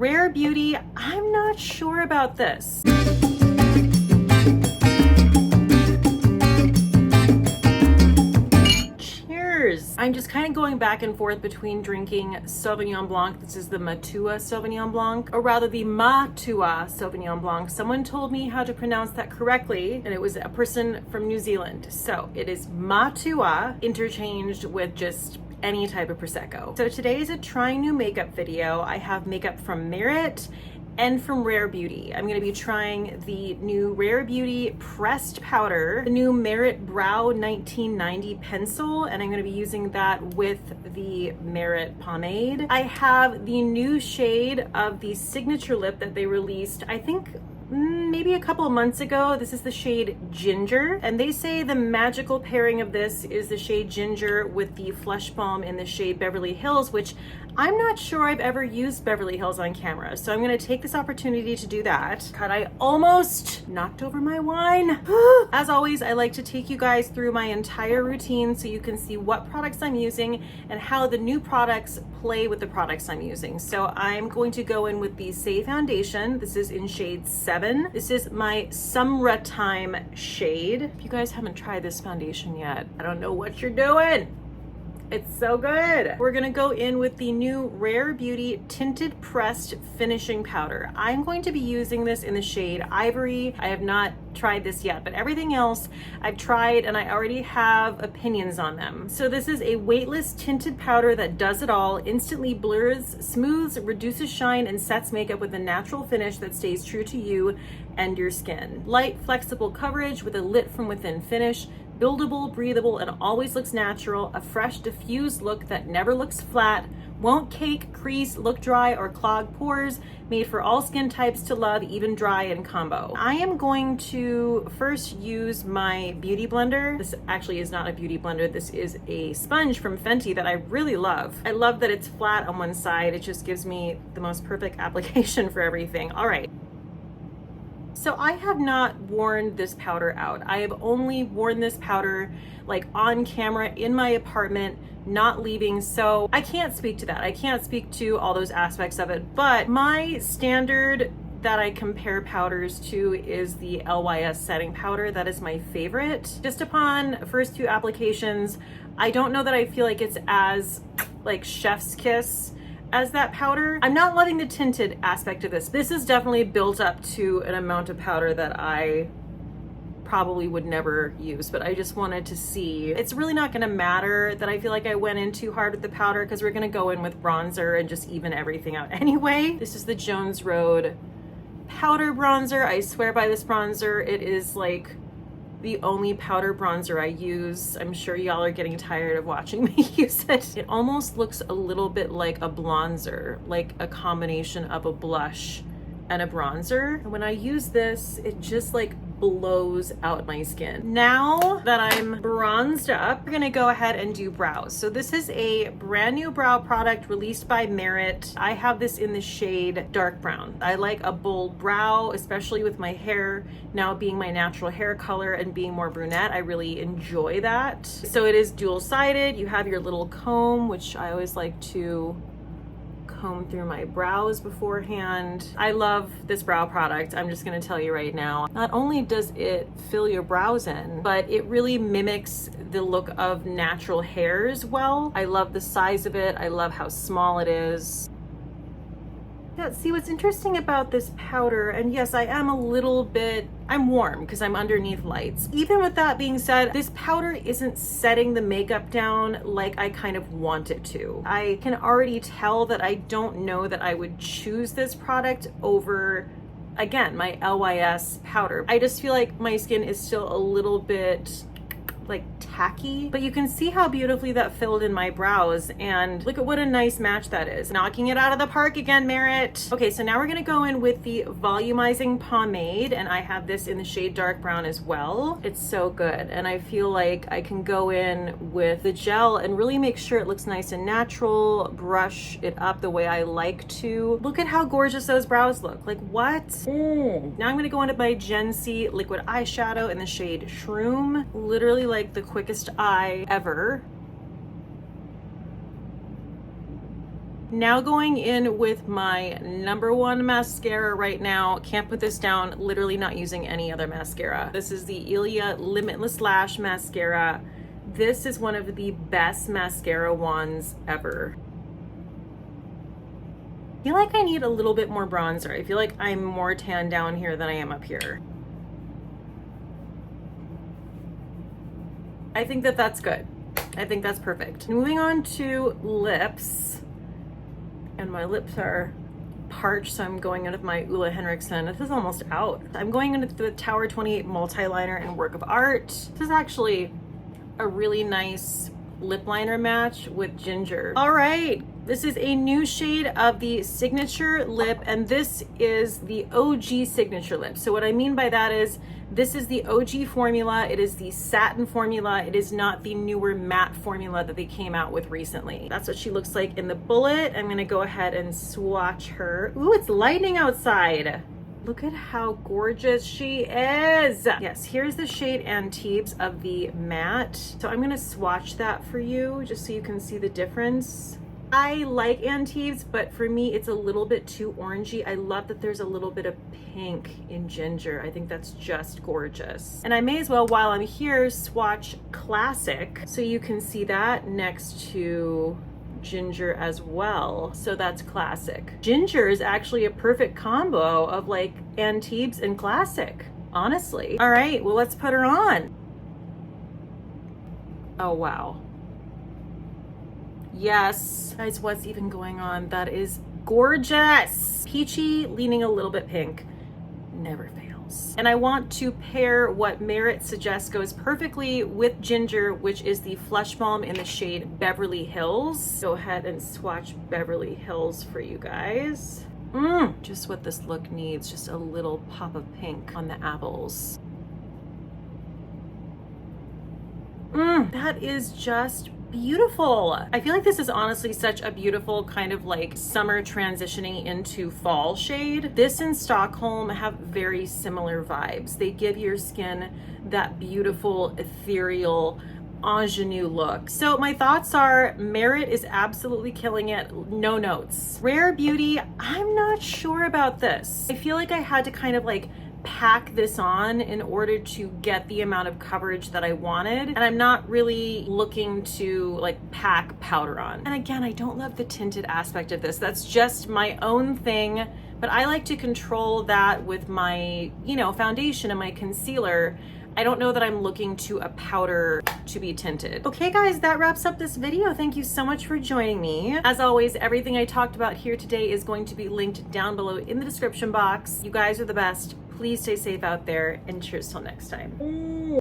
Rare Beauty, I'm not sure about this. Cheers. I'm just kind of going back and forth between drinking Sauvignon Blanc. This is the Matua Sauvignon Blanc, or rather the Matua Sauvignon Blanc. Someone told me how to pronounce that correctly, and it was a person from New Zealand. So it is Matua interchanged with just any type of Prosecco. So today is a trying new makeup video. I have makeup from Merit and from Rare Beauty. I'm gonna be trying the new Rare Beauty pressed powder, the new Merit Brow 1990 pencil, and I'm gonna be using that with the Merit pomade. I have the new shade of the signature lip that they released, I think maybe a couple of months ago. This is the shade Ginger, and they say the magical pairing of this is the shade Ginger with the Flesh Balm in the shade Beverly Hills, which I'm not sure I've ever used Beverly Hills on camera, so I'm gonna take this opportunity to do that. God, I almost knocked over my wine. As always, I like to take you guys through my entire routine so you can see what products I'm using and how the new products play with the products I'm using. So I'm going to go in with the Say Foundation. This is in shade 7. This is my Summertime shade. If you guys haven't tried this foundation yet, I don't know what you're doing. It's so good. We're gonna go in with the new Rare Beauty Tinted Pressed Finishing Powder. I'm going to be using this in the shade Ivory. I have not tried this yet, but everything else I've tried and I already have opinions on them. So this is a weightless tinted powder that does it all, instantly blurs, smooths, reduces shine, and sets makeup with a natural finish that stays true to you and your skin. Light, flexible coverage with a lit from within finish, buildable, breathable, and always looks natural. A fresh, diffused look that never looks flat, won't cake, crease, look dry, or clog pores. Made for all skin types to love, even dry and combo. I am going to first use my beauty blender. This actually is not a beauty blender. This is a sponge from Fenty that I really love. I love that it's flat on one side. It just gives me the most perfect application for everything. All right. So I have not worn this powder out. I have only worn this powder like on camera in my apartment, not leaving. So I can't speak to that. I can't speak to all those aspects of it, but my standard that I compare powders to is the LYS setting powder. That is my favorite. Just upon first few applications, I don't know that I feel like it's as like chef's kiss as that powder. I'm not loving the tinted aspect of this. This is definitely built up to an amount of powder that I probably would never use, but I just wanted to see. It's really not gonna matter that I feel like I went in too hard with the powder because we're gonna go in with bronzer and just even everything out anyway. This is the Jones Road powder bronzer. I swear by this bronzer. It is like the only powder bronzer I use. I'm sure y'all are getting tired of watching me use it. It almost looks a little bit like a bronzer, like a combination of a blush and a bronzer. And when I use this, it just like blows out my skin. Now that I'm bronzed up, we're gonna go ahead and do brows. So this is a brand new brow product released by Merit. I have this in the shade dark brown. I like a bold brow, especially with my hair now being my natural hair color and being more brunette. I really enjoy that. So it is dual-sided. You have your little comb, which I always like to comb through my brows beforehand. I love this brow product. I'm just gonna tell you right now. Not only does it fill your brows in, but it really mimics the look of natural hairs well. I love the size of it. I love how small it is. Yeah, see what's interesting about this powder, and yes, I am a little bit, I'm warm because I'm underneath lights. Even with that being said, this powder isn't setting the makeup down like I kind of want it to. I can already tell that I don't know that I would choose this product over, again, my LYS powder. I just feel like my skin is still a little bit like tacky, but you can see how beautifully that filled in my brows, and look at what a nice match that is. Knocking it out of the park again, Merit. Okay, so now we're gonna go in with the volumizing pomade, and I have this in the shade dark brown as well. It's so good, and I feel like I can go in with the gel and really make sure it looks nice and natural, brush it up the way I like to. Look at how gorgeous those brows look. Like, what? Now I'm gonna go into my Gen C liquid eyeshadow in the shade Shroom. Literally like the quickest eye ever. Now going in with my number one mascara right now. Can't put this down, literally not using any other mascara. This is the Ilia Limitless Lash Mascara. This is one of the best mascara wands ever. I feel like I need a little bit more bronzer. I feel like I'm more tan down here than I am up here. I think that that's good. I think that's perfect. Moving on to lips. And my lips are parched, so I'm going in with my Ulla Henriksen. This is almost out. I'm going into the Tower 28 multi-liner in Work of Art. This is actually a really nice lip liner match with Ginger. All right, this is a new shade of the Signature Lip, and this is the OG Signature Lip. So what I mean by that is this is the OG formula. It is the satin formula. It is not the newer matte formula that they came out with recently. That's what she looks like in the bullet. I'm gonna go ahead and swatch her. Ooh, it's lightning outside. Look at how gorgeous she is. Yes, here's the shade Antibes of the matte. So I'm gonna swatch that for you just so you can see the difference. I like Antibes, but for me, it's a little bit too orangey. I love that there's a little bit of pink in Ginger. I think that's just gorgeous. And I may as well, while I'm here, swatch Classic so you can see that next to Ginger as well. So that's Classic. Ginger is actually a perfect combo of like Antibes and Classic, honestly. All right, well, let's put her on. Oh, wow. Yes. Guys, what's even going on? That is gorgeous. Peachy, leaning a little bit pink. Never fails. And I want to pair what Merit suggests goes perfectly with Ginger, which is the Flush Balm in the shade Beverly Hills. Go ahead and swatch Beverly Hills for you guys. Just what this look needs, just a little pop of pink on the apples. That is just beautiful. I feel like this is honestly such a beautiful kind of like summer transitioning into fall shade. This and Stockholm have very similar vibes. They give your skin that beautiful, ethereal, ingenue look. So my thoughts are Merit is absolutely killing it. No notes. Rare Beauty, I'm not sure about this. I feel like I had to kind of like pack this on in order to get the amount of coverage that I wanted, and I'm not really looking to like pack powder on. And again, I don't love the tinted aspect of this. That's just my own thing, but I like to control that with my, you know, foundation and my concealer. I don't know that I'm looking to a powder to be tinted. Okay guys, that wraps up this video. Thank you so much for joining me. As always, everything I talked about here today is going to be linked down below in the description box. You guys are the best. Please stay safe out there, and cheers till next time.